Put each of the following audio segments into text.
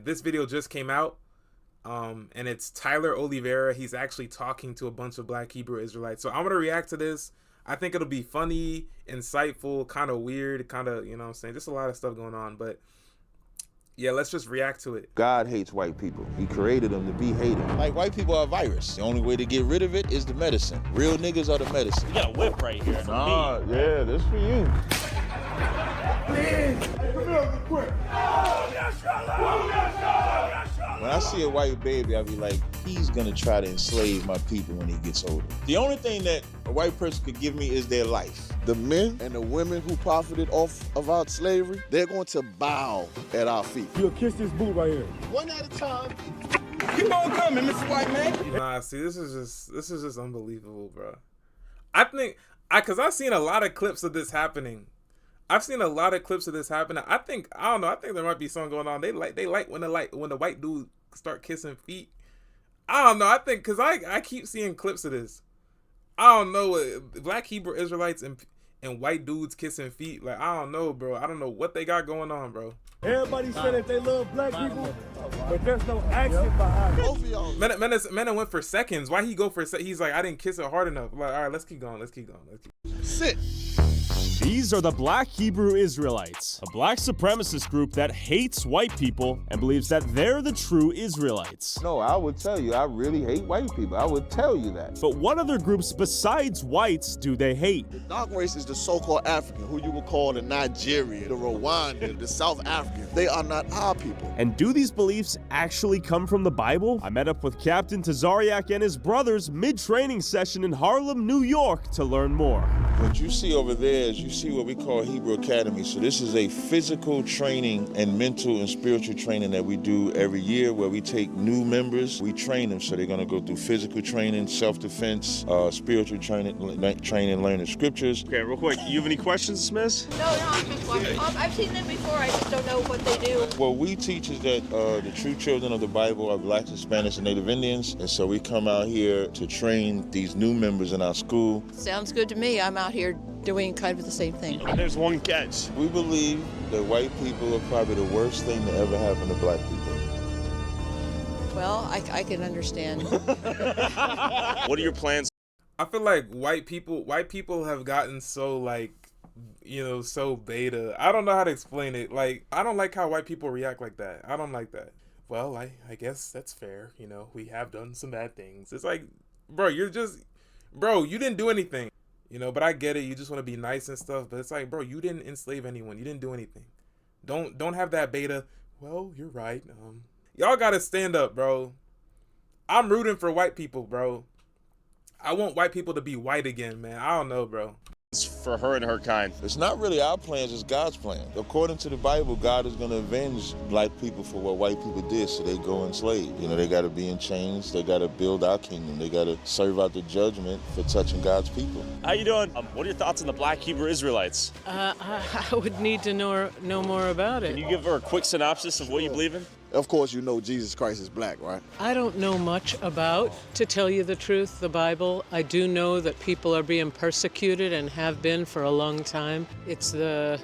This video just came out, and it's Tyler Oliveira. He's actually talking to a bunch of Black Hebrew Israelites. So I'm going to react to this. I think it'll be funny, insightful, kind of weird, kind of, you know what I'm saying? Just a lot of stuff going on. But yeah, let's just react to it. God hates white people. He created them to be hated. Like, white people are a virus. The only way to get rid of it is the medicine. Real niggas are the medicine. You got a whip right here. Nah, yeah, this for you. Hey, come here real quick. When I see a white baby, I'll be like, he's gonna try to enslave my people when he gets older. The only thing that a white person could give me is their life. The men and the women who profited off of our slavery, they're going to bow at our feet. You'll kiss this boot right here. One at a time. Keep on coming, Mr. White Man. Nah, see, this is just unbelievable, bro. I think, cause I've seen a lot of clips of this happening. I don't know. I think there might be something going on. They like when the white dude start kissing feet. I don't know. I think because I keep seeing clips of this. I don't know. Black Hebrew Israelites and white dudes kissing feet. Like, I don't know, bro. I don't know what they got going on, bro. Everybody said that they love black people, but there's no action behind it. Both of y'all. Menon went for seconds. Why he go for seconds? He's like, I didn't kiss it hard enough. Like, all right, let's keep going. Sit. These are the Black Hebrew Israelites, a black supremacist group that hates white people and believes that they're the true Israelites. No, I would tell you, I really hate white people. I would tell you that. But what other groups besides whites do they hate? The dark race is the so-called African, who you would call the Nigerian, the Rwandan, the South African. They are not our people. And do these beliefs actually come from the Bible? I met up with Captain Tazariak and his brothers mid-training session in Harlem, New York to learn more. What you see over there is you see what we call Hebrew Academy. So this is a physical training and mental and spiritual training that we do every year where we take new members, we train them. So they're gonna go through physical training, self-defense, spiritual training, learning scriptures. Okay, real quick, you have any questions, Smith? No, I'm just watching. I've seen them before, I just don't know what they do. What we teach is that the true children of the Bible are Blacks, Hispanics, and Native Indians. And so we come out here to train these new members in our school. Sounds good to me. I'm out here doing kind of the same thing. And there's one catch. We believe that white people are probably the worst thing to ever happen to black people. Well, I can understand. What are your plans? I feel like white people have gotten so, like, you know, so beta. I don't know how to explain it. Like, I don't like how white people react like that. I don't like that. Well, I guess that's fair. You know, we have done some bad things. It's like, bro, you didn't do anything. You know, but I get it. You just want to be nice and stuff. But it's like, bro, you didn't enslave anyone. You didn't do anything. Don't have that beta. Well, you're right. Y'all got to stand up, bro. I'm rooting for white people, bro. I want white people to be white again, man. I don't know, bro. For her and her kind. It's not really our plans, it's God's plan. According to the Bible, God is going to avenge black people for what white people did, so they go enslaved. You know, they got to be in chains. They got to build our kingdom. They got to serve out the judgment for touching God's people. How you doing? What are your thoughts on the Black Hebrew Israelites? I would need to know more about it. Can you give her a quick synopsis of what you believe in? Of course, you know Jesus Christ is black, right? I don't know much about, to tell you the truth, the Bible. I do know that people are being persecuted and have been for a long time. It's the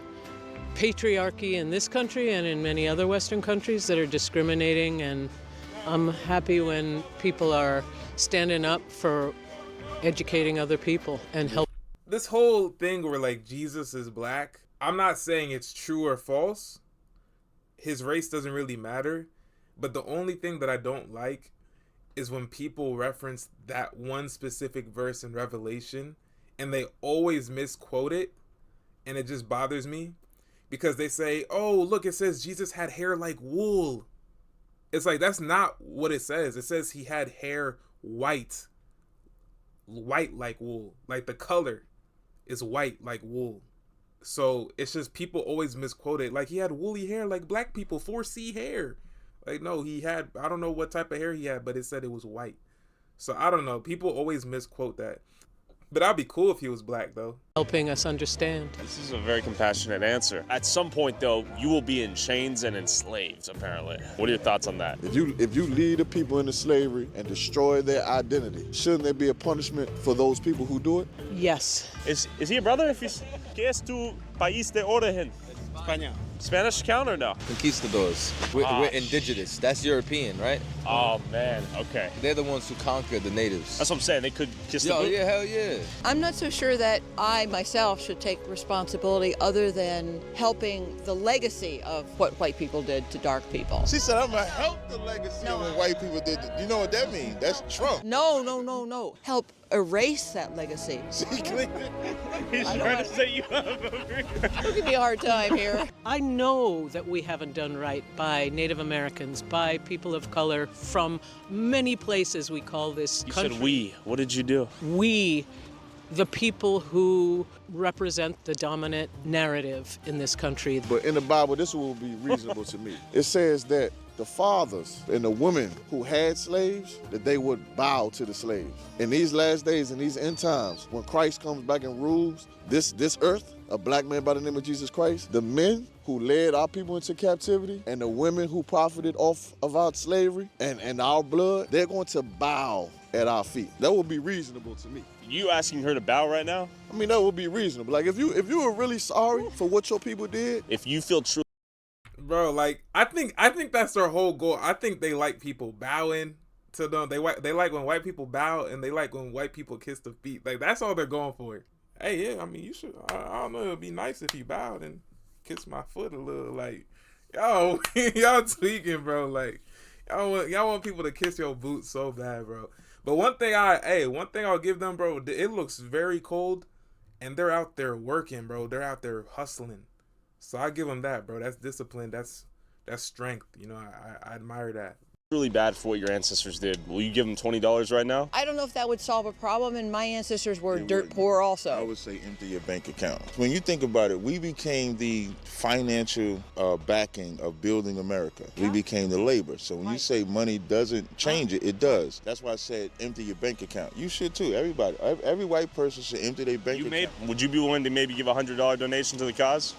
patriarchy in this country and in many other Western countries that are discriminating, and I'm happy when people are standing up for educating other people and helping. This whole thing where, like, Jesus is black, I'm not saying it's true or false. His race doesn't really matter, but the only thing that I don't like is when people reference that one specific verse in Revelation and they always misquote it, and it just bothers me because they say, oh, look, it says Jesus had hair like wool. It's like, that's not what it says. It says he had hair white like wool, like the color is white like wool. So it's just people always misquote it. Like, he had woolly hair like black people, 4C hair. Like, no, he had, I don't know what type of hair he had, but it said it was white. So I don't know. People always misquote that. But that'd be cool if he was black, though. Helping us understand. This is a very compassionate answer. At some point, though, you will be in chains and enslaved, apparently. What are your thoughts on that? If you lead the people into slavery and destroy their identity, shouldn't there be a punishment for those people who do it? Yes. Is he a brother? ¿Qué es tu país de origen? España. Spanish count or no? Conquistadors. We're indigenous. That's European, right? Oh, man. Okay. They're the ones who conquered the natives. That's what I'm saying. They could kiss the boot? Yeah, hell yeah. I'm not so sure that I myself should take responsibility other than helping the legacy of what white people did to dark people. She said, I'm going to help the legacy of what white people did. You know what that means? That's Trump. No. Help erase that legacy. He's trying to set you up over here. Don't give me a hard time here. I know that we haven't done right by Native Americans, by people of color from many places we call this country. You said we. What did you do? We, the people who represent the dominant narrative in this country. But in the Bible, this will be reasonable to me. It says that the fathers and the women who had slaves, that they would bow to the slaves. In these last days, in these end times, when Christ comes back and rules this earth, a black man by the name of Jesus Christ, the men who led our people into captivity and the women who profited off of our slavery and our blood, they're going to bow at our feet. That would be reasonable to me. You asking her to bow right now? I mean, that would be reasonable. Like, if you were really sorry for what your people did. If you feel true. Bro, like, I think that's their whole goal. I think they like people bowing to them. They like when white people bow, and they like when white people kiss the feet. Like, that's all they're going for. Hey, yeah, I mean, you should. I don't know. It'd be nice if you bowed and kissed my foot a little. Like, yo, y'all tweaking, bro. Like, y'all want people to kiss your boots so bad, bro. But one thing I'll give them, bro. It looks very cold, and they're out there working, bro. They're out there hustling. So I give them that, bro. That's discipline. That's strength. You know, I admire that. Really bad for what your ancestors did. Will you give them $20 right now? I don't know if that would solve a problem, and my ancestors were dirt poor also. I would say empty your bank account. When you think about it, we became the financial backing of building America. We became the labor. So when you say money doesn't change it, it does. That's why I said empty your bank account. You should too. Everybody, every white person should empty their bank account. Would you be willing to maybe give a $100 donation to the cause?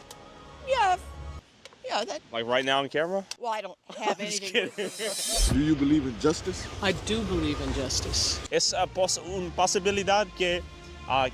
Yeah, that. Like right now on camera? Well, I don't have anything. Do you believe in justice? I do believe in justice. Es una posibilidad que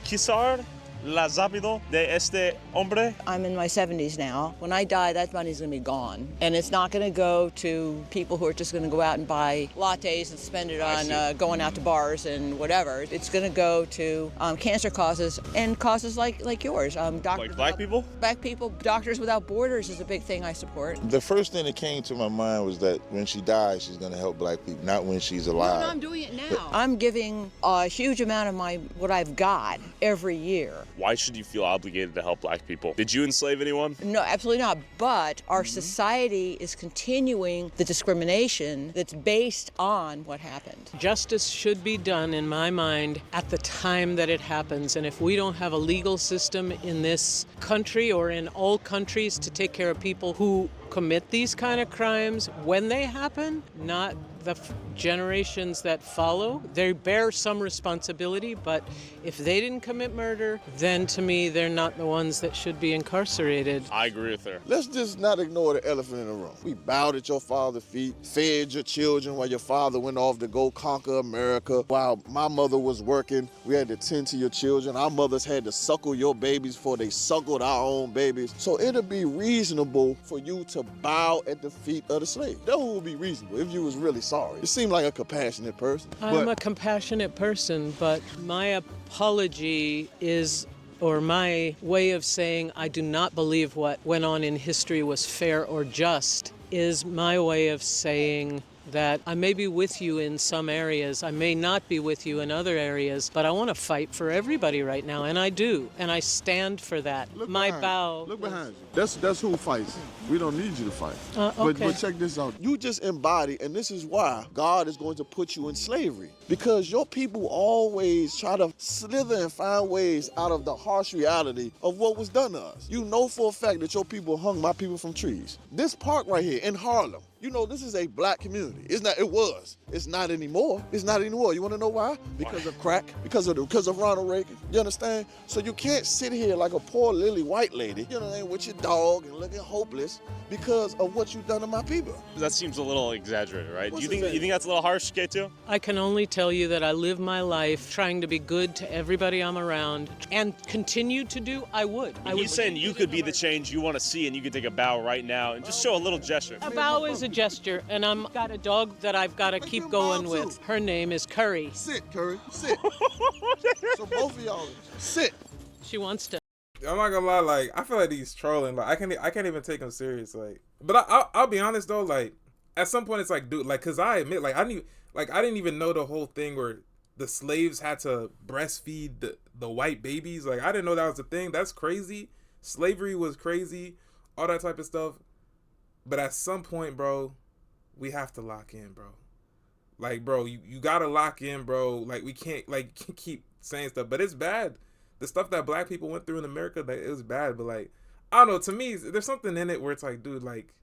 quizás la rápido de este hombre. I'm in my 70s now. When I die, that money's going to be gone. And it's not going to go to people who are just going to go out and buy lattes and spend it on going out to bars and whatever. It's going to go to cancer causes and causes like yours. Like black people? Black people. Doctors Without Borders is a big thing I support. The first thing that came to my mind was that when she dies, she's going to help black people, not when she's alive. No, I'm doing it now. I'm giving a huge amount of what I've got every year. Why should you feel obligated to help black people? Did you enslave anyone? No, absolutely not. But our society is continuing the discrimination that's based on what happened. Justice should be done, in my mind, at the time that it happens. And if we don't have a legal system in this country or in all countries to take care of people who commit these kind of crimes when they happen, not the generations that follow. They bear some responsibility, but if they didn't commit murder, then to me, they're not the ones that should be incarcerated. I agree with her. Let's just not ignore the elephant in the room. We bowed at your father's feet, fed your children while your father went off to go conquer America. While my mother was working, we had to tend to your children. Our mothers had to suckle your babies before they suckled our own babies. So it'll be reasonable for you to bow at the feet of the slave. That would be reasonable if you was really sorry. You seem like a compassionate person. I'm a compassionate person, but my apology is, or my way of saying I do not believe what went on in history was fair or just, is my way of saying that I may be with you in some areas, I may not be with you in other areas, but I want to fight for everybody right now, and I do, and I stand for that. Look my behind bow. Look behind you. That's who fights. We don't need you to fight. Okay. But check this out. You just embody, and this is why God is going to put you in slavery. Because your people always try to slither and find ways out of the harsh reality of what was done to us. You know for a fact that your people hung my people from trees. This park right here in Harlem, You know, this is a black community. It's not. It was. It's not anymore. It's not anymore. You want to know why? Because of crack. Because of Ronald Reagan. You understand? So you can't sit here like a poor lily white lady, you know, with your dog and looking hopeless because of what you've done to my people. That seems a little exaggerated, right? What's You his think name? that's a little harsh, K2? I can only tell you that I live my life trying to be good to everybody I'm around and continue to do, I would. He's saying you could be the change you want to see and you could take a bow right now and just show a little gesture. A bow is a gesture, and I've got a dog that I've got to keep going with. Her name is Curry. Sit, Curry. Sit. So both of y'all, sit. She wants to. I'm not gonna lie, like I feel like he's trolling. Like I can't even take him serious. Like, but I'll be honest though. Like at some point it's like, dude, like, cause I admit, like I didn't even know the whole thing where the slaves had to breastfeed the white babies. Like I didn't know that was a thing. That's crazy. Slavery was crazy, all that type of stuff. But at some point, bro, we have to lock in, bro. Like, bro, you gotta lock in, bro. Like we can't keep saying stuff, but it's bad. The stuff that black people went through in America, like, it was bad. But like, I don't know. To me, there's something in it where it's like, dude, like,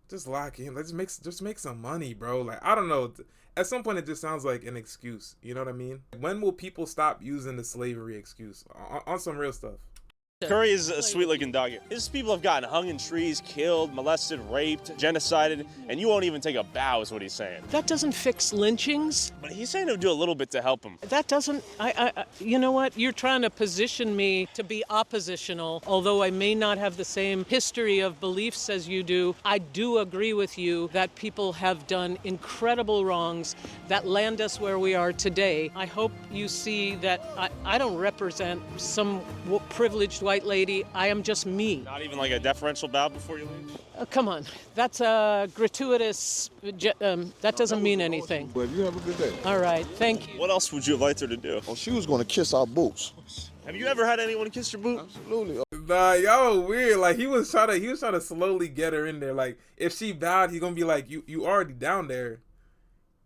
just lock in. Let's make some money, bro. Like, I don't know. At some point, it just sounds like an excuse. You know what I mean? When will people stop using the slavery excuse on some real stuff? Curry is a sweet-looking dog. His people have gotten hung in trees, killed, molested, raped, genocided, and you won't even take a bow is what he's saying. That doesn't fix lynchings. But he's saying he'll do a little bit to help him. That doesn't, you know what? You're trying to position me to be oppositional, although I may not have the same history of beliefs as you do. I do agree with you that people have done incredible wrongs that land us where we are today. I hope you see that I don't represent some privileged white lady. I am just me. Not even like a deferential bow before you leave? Come on. That's a gratuitous, that doesn't mean anything. But you have a good day. All right, thank you. What else would you have liked her to do? Oh, she was going to kiss our boots. Have you ever had anyone kiss your boot? Absolutely. Nah, y'all weird. Like he was trying to slowly get her in there. Like if she bowed, he's gonna be like, you already down there.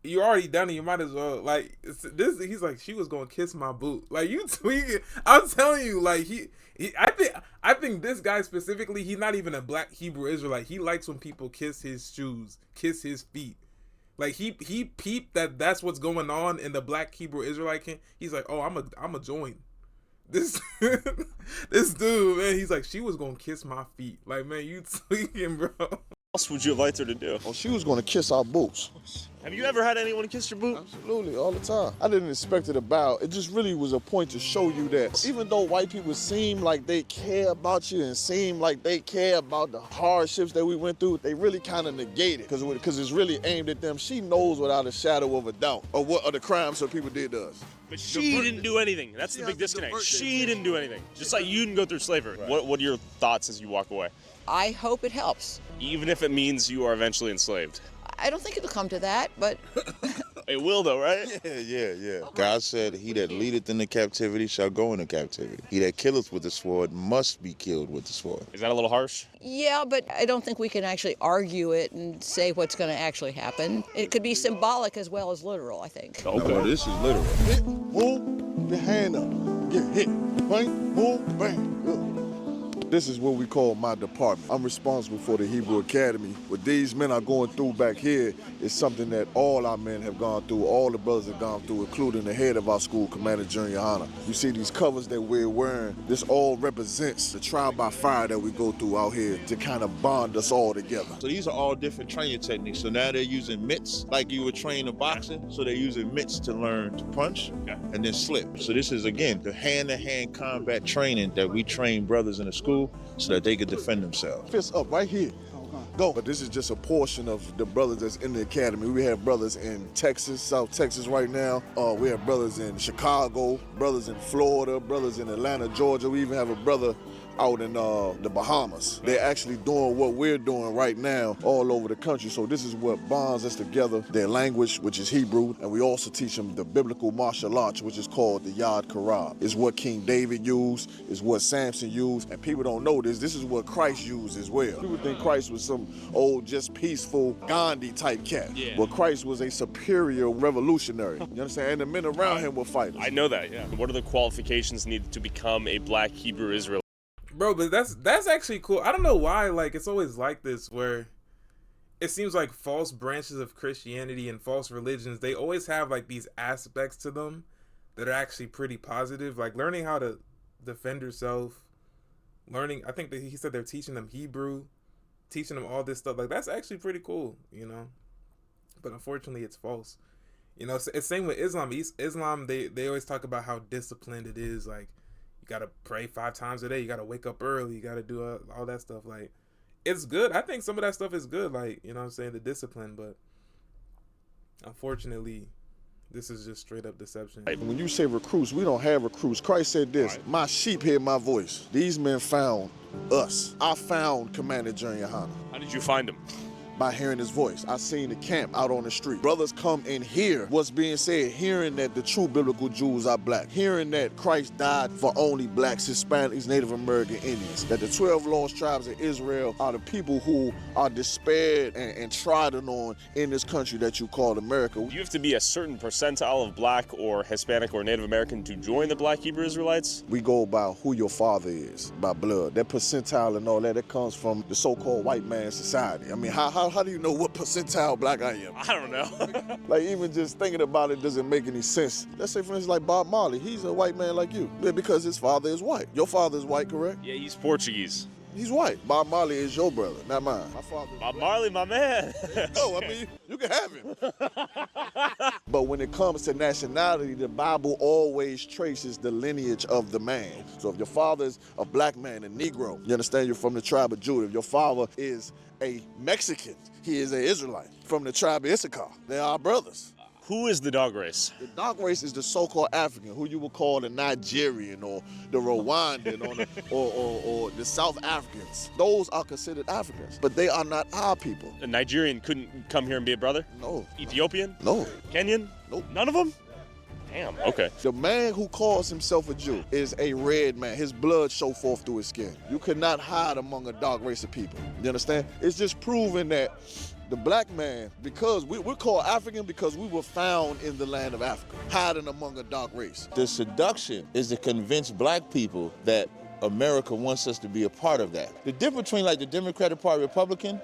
You already done it. You might as well. Like this. He's like, she was gonna kiss my boot. Like you tweaking. I'm telling you. Like I think this guy specifically, he's not even a black Hebrew Israelite. He likes when people kiss his shoes, kiss his feet. Like he peeped that's what's going on in the black Hebrew Israelite camp. He's like, oh, I'm a join. This this dude, man. He's like, she was gonna kiss my feet. Like, man, you tweaking, bro. What else would you have liked her to do? Oh, she was going to kiss our boots. Have you ever had anyone kiss your boot? Absolutely, all the time. I didn't expect it about. It just really was a point to show you that even though white people seem like they care about you and seem like they care about the hardships that we went through, they really kind of negate it because it's really aimed at them. She knows without a shadow of a doubt of what are the crimes some people did to us. But she didn't do anything. That's the big disconnect. She didn't do anything. Just like you didn't go through slavery. Right. What are your thoughts as you walk away? I hope it helps. Even if it means you are eventually enslaved. I don't think it'll come to that, but It will though, right? Yeah. God said, he that leadeth into captivity shall go into captivity. He that killeth with the sword must be killed with the sword. Is that a little harsh? yeah, but I don't think we can actually argue it and say what's going to actually happen. It could be symbolic as well as literal, I think. No, this is literal. Hit, move, your hand up, get hit, bang, move, bang. Good. This is what we call my department. I'm responsible for the Hebrew Academy. What these men are going through back here is something that all our men have gone through, all the brothers have gone through, including the head of our school, Commander Junior Honor. You see these covers that we're wearing, this all represents the trial by fire that we go through out here to kind of bond us all together. So these are all different training techniques. So now they're using mitts like you would train in boxing. So they're using mitts to learn to punch and then slip. So this is, again, the hand-to-hand combat training that we train brothers in the school so that they could defend themselves. Fists up right here. Go. But this is just a portion of the brothers that's in the academy. We have brothers in Texas, South Texas right now. We have brothers in Chicago, brothers in Florida, brothers in Atlanta, Georgia. We even have a brother out in the Bahamas. They're actually doing what we're doing right now all over the country. So this is what bonds us together, their language, which is Hebrew, and we also teach them the biblical martial arts, which is called the Yad Karab. It's what King David used, it's what Samson used, and people don't know this. This is what Christ used as well. People think Christ was some old, just peaceful Gandhi type cat. Yeah. But Christ was a superior revolutionary. You understand? And the men around him were fighters. I know that, yeah. What are the qualifications needed to become a black Hebrew Israelite? Bro, but that's actually cool. I don't know why, like, it's always like this where it seems like false branches of Christianity and false religions, they always have like these aspects to them that are actually pretty positive. Like learning how to defend yourself, learning, I think that he said they're teaching them Hebrew, teaching them all this stuff. Like that's actually pretty cool, you know? But unfortunately it's false. You know, it's same with Islam. Islam, they always talk about how disciplined it is. Like you got to pray 5 times a day. You got to wake up early. You got to do all that stuff. Like, it's good. I think some of that stuff is good, like, you know what I'm saying, the discipline, but unfortunately, this is just straight up deception. When you say recruits, we don't have recruits. Christ said this, my sheep hear my voice. These men found us. I found Commander Junior Hanna. How did you find him? By hearing his voice. I seen the camp out on the street. Brothers come and hear what's being said, hearing that the true biblical Jews are black, hearing that Christ died for only blacks, Hispanics, Native American Indians, that the 12 lost tribes of Israel are the people who are despaired and trodden on in this country that you call America. Do you have to be a certain percentile of black or Hispanic or Native American to join the Black Hebrew Israelites? We go by who your father is, by blood. That percentile and all that, it comes from the so-called white man society. I mean, how do you know what percentile black I am? I don't know. Like, even just thinking about it doesn't make any sense. Let's say, for instance, like Bob Marley. He's a white man like you. Yeah, because his father is white. Your father is white, correct? Yeah, he's Portuguese. He's white. Bob Marley is your brother, not mine. My father. Bob Marley, my man. No, I mean, you can have him. But when it comes to nationality, the Bible always traces the lineage of the man. So if your father is a black man, a Negro, you understand, you're from the tribe of Judah. If your father is a Mexican, he is an Israelite from the tribe of Issachar. They are brothers. Who is the dog race? The dog race is the so-called African, who you would call the Nigerian or the Rwandan or the South Africans. Those are considered Africans, but they are not our people. A Nigerian couldn't come here and be a brother? No. Ethiopian? No. Kenyan? Nope. None of them? Damn, okay. The man who calls himself a Jew is a red man. His blood show forth through his skin. You cannot hide among a dark race of people. You understand? It's just proving that the black man, because we're called African because we were found in the land of Africa, hiding among a dark race. The seduction is to convince black people that America wants us to be a part of that. The difference between like the Democratic Party, Republican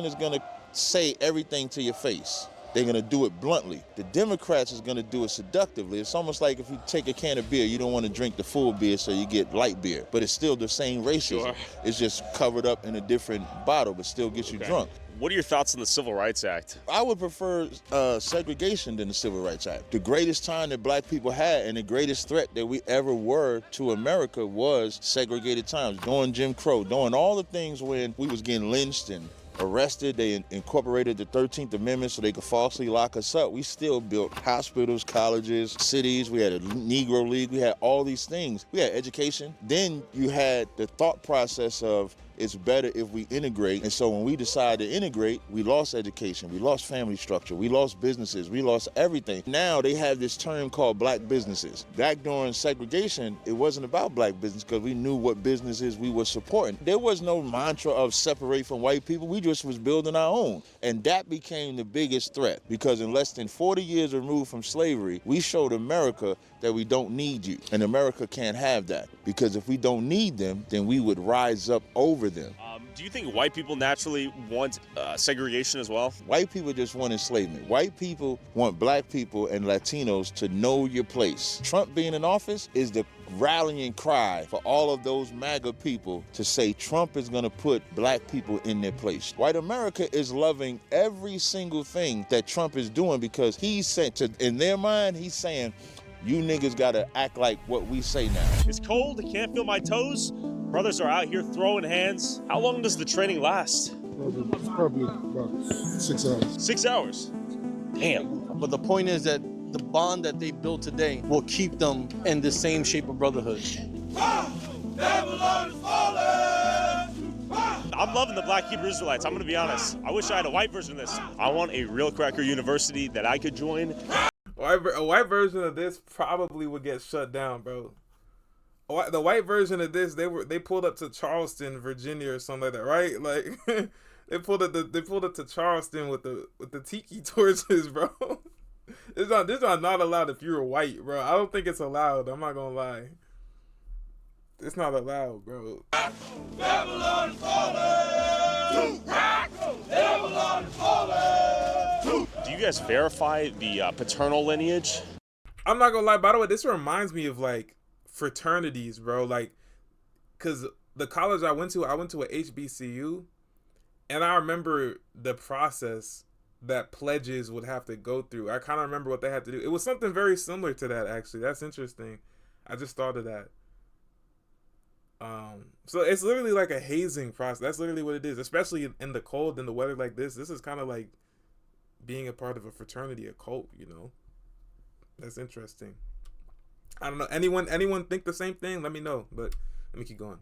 is gonna say everything to your face. They're gonna do it bluntly. The Democrats is gonna do it seductively. It's almost like if you take a can of beer, you don't wanna drink the full beer, so you get light beer. But it's still the same racism. Sure. It's just covered up in a different bottle, but still gets you drunk. What are your thoughts on the Civil Rights Act? I would prefer segregation than the Civil Rights Act. The greatest time that black people had and the greatest threat that we ever were to America was segregated times, during Jim Crow, doing all the things when we was getting lynched and arrested. They incorporated the 13th Amendment so they could falsely lock us up. We still built hospitals, colleges, cities. We had a Negro League. We had all these things. We had education. Then you had the thought process of it's better if we integrate. And so when we decided to integrate, we lost education, we lost family structure, we lost businesses, we lost everything. Now they have this term called black businesses. Back during segregation, it wasn't about black business because we knew what businesses we were supporting. There was no mantra of separate from white people. We just was building our own. And that became the biggest threat because in less than 40 years removed from slavery, we showed America that we don't need you. And America can't have that because if we don't need them, then we would rise up over them. Do you think white people naturally want segregation as well? White people just want enslavement. White people want black people and Latinos to know your place. Trump being in office is the rallying cry for all of those MAGA people to say Trump is gonna put black people in their place. White America is loving every single thing that Trump is doing because he's saying, in their mind, he's saying, you niggas gotta act like what we say now. It's cold, I can't feel my toes. Brothers are out here throwing hands. How long does the training last? It's probably about 6 hours. 6 hours? Damn. But the point is that the bond that they build today will keep them in the same shape of brotherhood. I'm loving the Black Hebrew Israelites, I'm gonna be honest. I wish I had a white version of this. I want a real cracker university that I could join. A white version of this probably would get shut down, bro. The white version of this, they pulled up to Charleston, Virginia, or something like that, right? Like they pulled up to Charleston with the tiki torches, bro. This is not allowed if you're white, bro. I don't think it's allowed. I'm not gonna lie. It's not allowed, bro. Babylon is falling. Do you guys verify the paternal lineage? I'm not gonna lie, by the way, this reminds me of like fraternities, bro. Like, cause the college I went to a HBCU, and I remember the process that pledges would have to go through. I kind of remember what they had to do. It was something very similar to that, actually. That's interesting. I just thought of that. So it's literally like a hazing process. That's literally what it is, especially in the cold and the weather like this. This is kind of like being a part of a fraternity, a cult, you know. That's interesting. I don't know. Anyone think the same thing? Let me know. But let me keep going.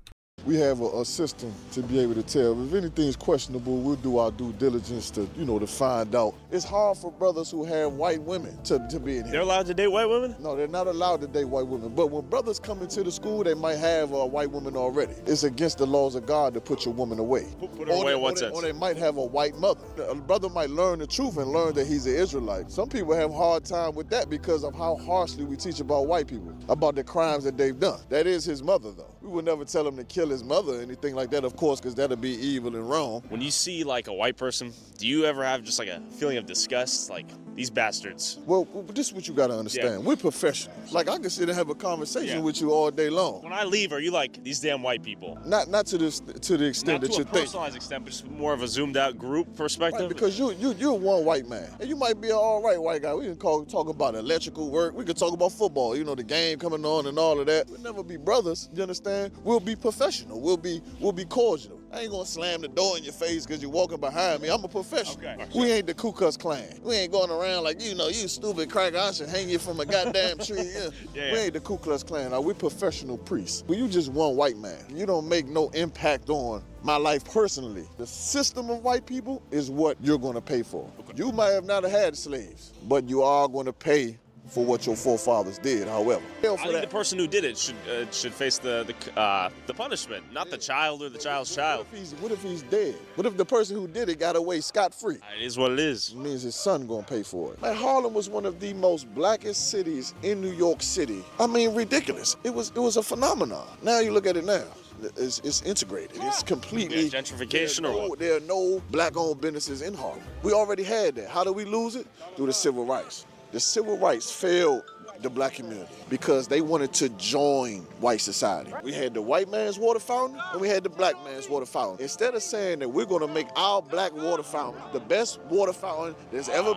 We have a system to be able to tell. If anything's questionable, we'll do our due diligence to, to find out. It's hard for brothers who have white women to be in here. They're allowed to date white women? No, they're not allowed to date white women. But when brothers come into the school, they might have a white woman already. It's against the laws of God to put your woman away. Put her away in what sense? Or they might have a white mother. A brother might learn the truth and learn that he's an Israelite. Some people have a hard time with that because of how harshly we teach about white people, about the crimes that they've done. That is his mother, though. We would never tell him to kill his mother or anything like that, of course, because that'd be evil and wrong. When you see like a white person, do you ever have just like a feeling of disgust? Like, these bastards. Well, this is what you got to understand. Yeah. We're professionals. Like, I can sit and have a conversation with you all day long. When I leave, are you like, these damn white people? Not to the extent that you think. Not to a personalized extent, but just more of a zoomed out group perspective? Right, because you're one white man. And you might be an all right white guy. We can talk about electrical work. We can talk about football, the game coming on and all of that. We'll never be brothers, you understand? We'll be professional. We'll be cordial. I ain't gonna slam the door in your face because you're walking behind me. I'm a professional. Okay. We ain't the Ku Klux Klan. We ain't going around like, you stupid cracker, I should hang you from a goddamn tree. We ain't the Ku Klux Klan. We're professional priests. Well, you just one white man. You don't make no impact on my life personally. The system of white people is what you're gonna pay for. Okay. You might have not had slaves, but you are gonna pay for what your forefathers did, however. I think the person who did it should face the punishment, not the child or the child's child. What if he's dead? What if the person who did it got away scot-free? It is what it is. It means his son gonna pay for it. Man, Harlem was one of the most blackest cities in New York City. I mean, ridiculous. It was a phenomenon. Now you look at it now. It's integrated. It's completely gentrification or what? There are no black-owned businesses in Harlem. We already had that. How did we lose it? Through the civil rights. The civil rights failed the black community because they wanted to join white society. We had the white man's water fountain and we had the black man's water fountain. Instead of saying that we're gonna make our black water fountain the best water fountain there's ever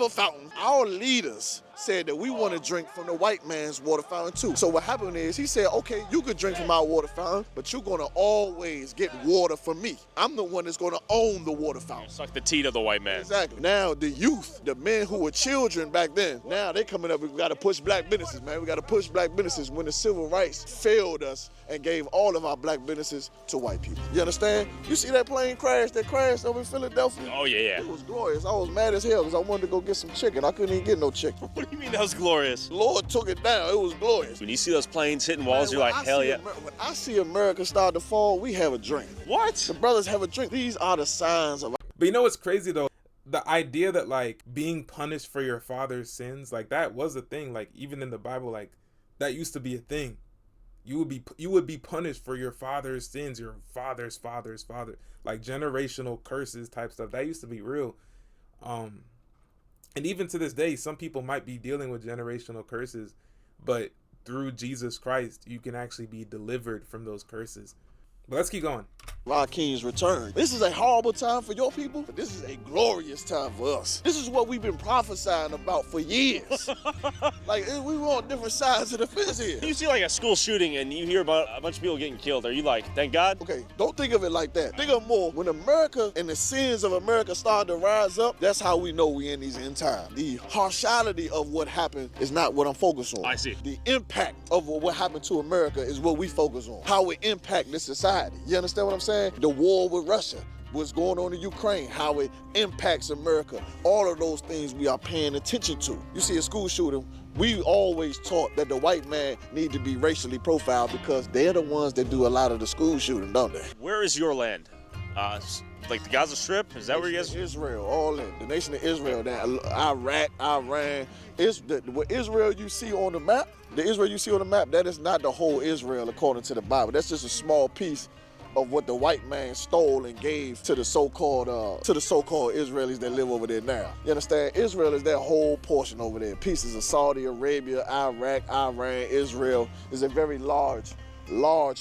fountain, our leaders said that we want to drink from the white man's water fountain too. So what happened is he said, okay, you could drink from our water fountain, but you're gonna always get water from me. I'm the one that's gonna own the water fountain. Suck the teat of the white man. Exactly. Now the youth, the men who were children back then, now they coming up, we gotta push black businesses, man. We gotta push black businesses when the civil rights failed us and gave all of our black businesses to white people. You understand? You see that plane crash that crashed over in Philadelphia? Oh yeah. It was glorious. I was mad as hell because I wanted to go get some chicken. I couldn't even get no chicken. What do you mean that was glorious? Lord took it down. It was glorious. When you see those planes hitting walls, you're like, hell yeah. When I see America start to fall, we have a drink. What? The brothers have a drink. These are the signs of... But you know what's crazy though? The idea that like being punished for your father's sins, like that was a thing. Like even in the Bible, like that used to be a thing. You would be punished for your father's sins, your father's father's father, like generational curses type stuff. That used to be real. And even to this day, some people might be dealing with generational curses, but through Jesus Christ, you can actually be delivered from those curses. But let's keep going. Our King's return. This is a horrible time for your people, but this is a glorious time for us. This is what we've been prophesying about for years. Like, we were on different sides of the fence here. You see like a school shooting and you hear about a bunch of people getting killed. Are you like, thank God? Okay, don't think of it like that. Think of more, when America and the sins of America start to rise up, that's how we know we in these end times. The harshality of what happened is not what I'm focused on. I see. The impact of what happened to America is what we focus on. How it impact this society. You understand what I'm saying? The war with Russia, what's going on in Ukraine, how it impacts America. All of those things we are paying attention to. You see a school shooting, we always taught that the white man need to be racially profiled because they're the ones that do a lot of the school shooting, don't they? Where is your land? Like the Gaza Strip? Is that where you guys? Israel, all in. The nation of Israel, that Iraq, Iran. What Israel you see on the map, the Israel you see on the map, that is not the whole Israel according to the Bible. That's just a small piece of what the white man stole and gave to the so-called Israelis that live over there now. You understand? Israel is that whole portion over there. Pieces of Saudi Arabia, Iraq, Iran, Israel is a very large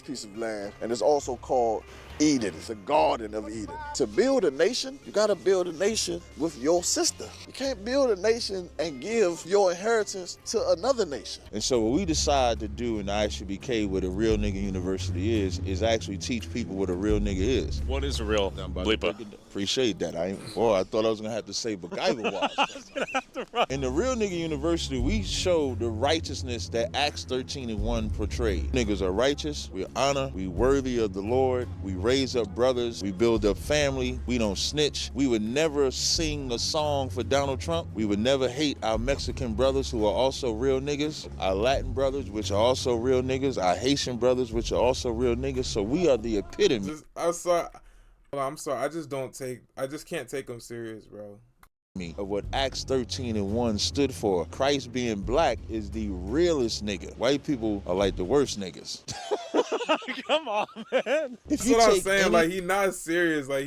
piece of land, and it's also called Eden. It's a garden of Eden. To build a nation, you gotta build a nation with your sister. You can't build a nation and give your inheritance to another nation. And so what we decide to do in the ISUBK, what a real nigga university is actually teach people what a real nigga is. What is a real bleeper? Appreciate that. I thought I was gonna have to say MacGyver was. In the real nigga university, we show the righteousness that Acts 13:1 portrayed. Niggas are righteous, we honor, we worthy of the Lord, we raise up brothers, we build up family, we don't snitch. We would never sing a song for Donald Trump. We would never hate our Mexican brothers who are also real niggas, our Latin brothers, which are also real niggas, our Haitian brothers, which are also real niggas. So we are the epitome. I'm sorry. I just can't take them serious, bro. Of what Acts 13:1 stood for. Christ being black is the realest nigga. White people are like the worst niggas. Come on, man. That's what I'm saying. Like, he's not serious. Like,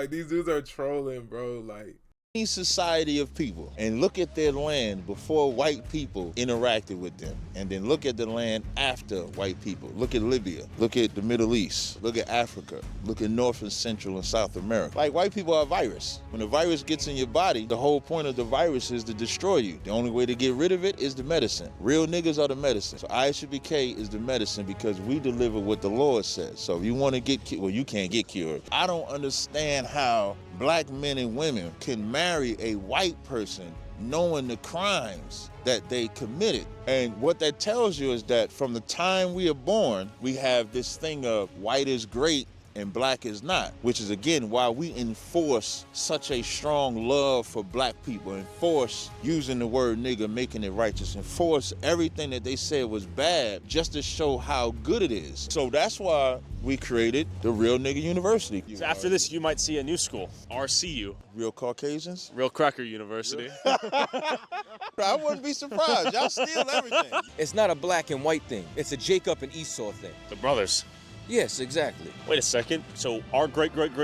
these dudes are trolling, bro. Like, any society of people and look at their land before white people interacted with them, and then look at the land after white people. Look at Libya, look at the Middle East, look at Africa, look at North and Central and South America. Like, white people are a virus. When the virus gets in your body, the whole point of the virus is to destroy you. The only way to get rid of it is the medicine. Real niggas are the medicine. So ISUBK is the medicine because we deliver what the Lord says. So if you want to get cured, well, you can't get cured. I don't understand how black men and women can marry a white person knowing the crimes that they committed. And what that tells you is that from the time we are born, we have this thing of white is great and black is not, which is again why we enforce such a strong love for black people, enforce using the word nigga, making it righteous, enforce everything that they said was bad just to show how good it is. So that's why we created the Real Nigga University. So after this, you might see a new school, RCU. Real Caucasians? Real Cracker University. I wouldn't be surprised. Y'all steal everything. It's not a black and white thing. It's a Jacob and Esau thing. The brothers. Yes, exactly. Wait a second. So our great grandparents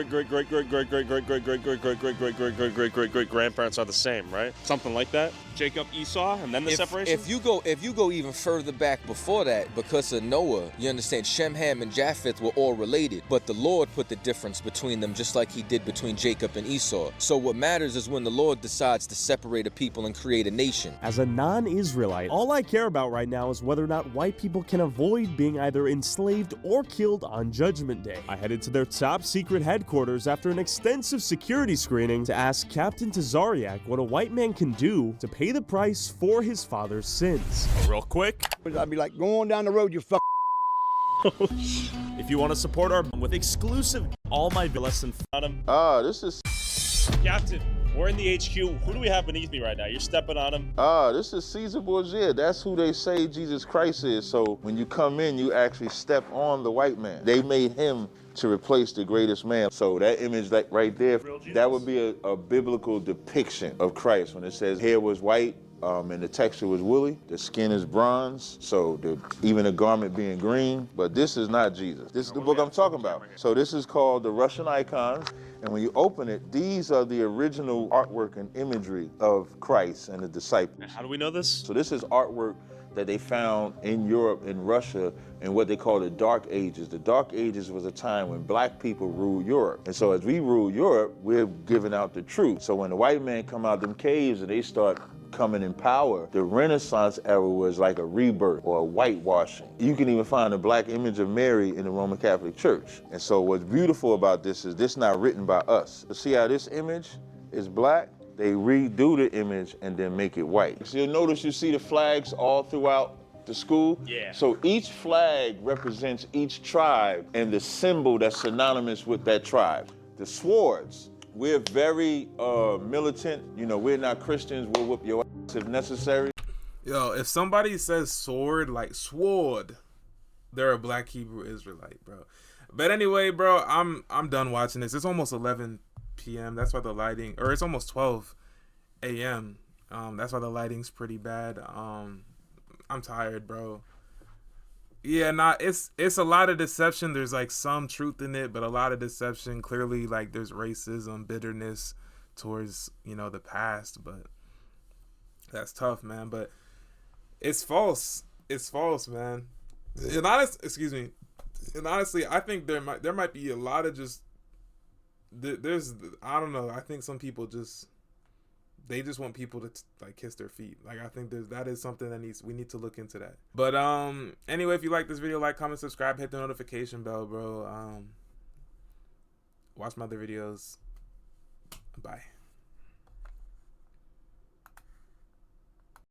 are the same, right? Something like that. Jacob, Esau, and then the separation. If you go even further back before that, because of Noah, you understand Shem, Ham, and Japheth were all related, but the Lord put the difference between them, just like He did between Jacob and Esau. So what matters is when the Lord decides to separate a people and create a nation. As a non-Israelite, all I care about right now is whether or not white people can avoid being either enslaved or killed on Judgment Day. I headed to their top secret headquarters after an extensive security screening to ask Captain Tazariak what a white man can do to pay the price for his father's sins. Real quick, I'd be like, go on down the road, you fuck. if you want to support our with exclusive all my less than on him. This is Captain, we're in the HQ. Who do we have beneath me right now? You're stepping on him. This is Caesar Borgia. That's who they say Jesus Christ is. So when you come in, you actually step on the white man. They made him to replace the greatest man. So that image like right there, that would be a biblical depiction of Christ when it says hair was white, and the texture was woolly, the skin is bronze, so even the garment being green. But this is not Jesus. This is the book I'm talking about. So this is called the Russian Icons, and when you open it, these are the original artwork and imagery of Christ and the disciples. How do we know this? So this is artwork that they found in Europe and Russia in what they call the Dark Ages. The Dark Ages was a time when black people ruled Europe. And so as we rule Europe, we're giving out the truth. So when the white men come out them caves and they start coming in power, the Renaissance era was like a rebirth or a whitewashing. You can even find a black image of Mary in the Roman Catholic Church. And so what's beautiful about this is this not written by us. So see how this image is black? They redo the image and then make it white. So you'll notice you see the flags all throughout the school. Yeah. So each flag represents each tribe and the symbol that's synonymous with that tribe. The swords, we're very militant. You know, we're not Christians. We'll whoop your ass if necessary. Yo, if somebody says sword, like sword, they're a black Hebrew Israelite, bro. But anyway, bro, I'm done watching this. It's almost 11 p.m. That's why the lighting, or it's almost 12 a.m. That's why the lighting's pretty bad. I'm tired, bro. Yeah, nah, it's a lot of deception. There's like some truth in it, but a lot of deception. Clearly, like there's racism, bitterness towards, you know, the past, but that's tough, man. But it's false. It's false, man. And honestly, I think there might be a lot of just there's I don't know. I think some people they just want people to like kiss their feet. Like, I think that is something that we need to look into that. But anyway, if you like this video, like, comment, subscribe, hit the notification bell, bro. Watch my other videos. Bye.